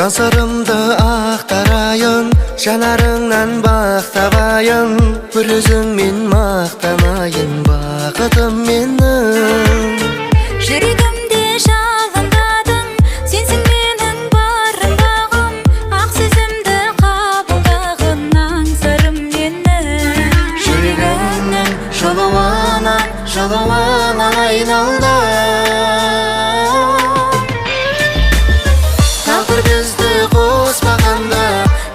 Жансырымды ақтарайын, жанарыңнан бақтабайын, бір өзіңмен мақтанайын, бақытым менің. Жүрегімде жалындадың, сенсің менің барым бағым, ақ сезімді қабылдағын аңсарым менің. Жүрегімнің жылуынан айналды, тағдыр бізді қоспағанда,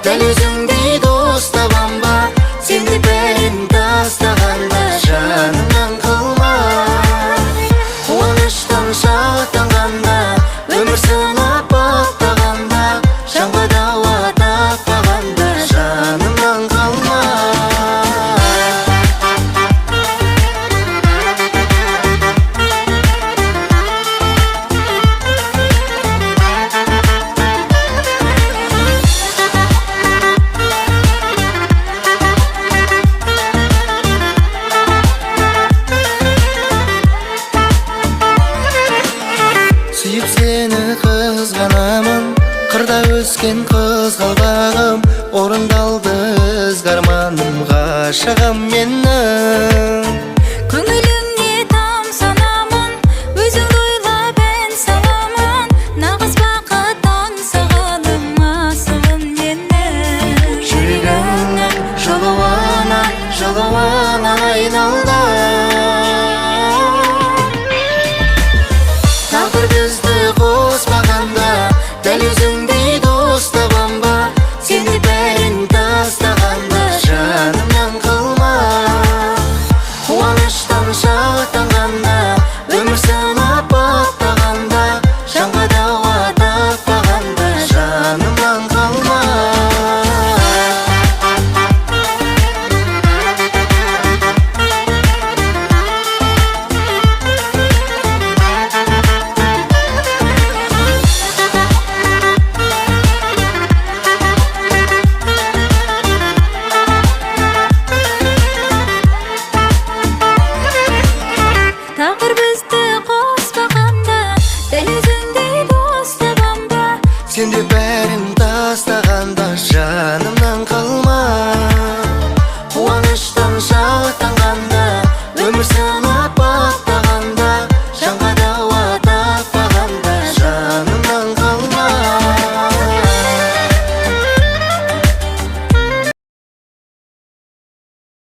дәл өзіңдей дос табам ба? Сенде бәрін тастағанда, жанымнан қалма. Қуаныштан шаттанғанда, өмір сынап бақтағанда, жанға дауа таппағанда, жанымнан қалма. Сүйіп сені қызғанамын, қырда өскен қызғалдағым, орындалды ізгі арманым, ғашығым менің. Көңіліңе тамсанамын, өзіңді ойлап ән саламын, нағыз бақыт аңсағаным, асылым менің. Жүрегімнің жылуынан айналды, тағдыр бізді қоспағанда, дәл өзіңдей дос табам ба? Сенде бәрін тастағанда, жанымнан қалма. Қуаныштан шаттанғанда, өмір сынап бақтағанда, жанға дауа таппағанда, жанымнан қалма. Тағдыр бізді қоспағанда, дәл өзіңдей дос табам ба? Сенде бәрін тастағанда, жанымнан қалма.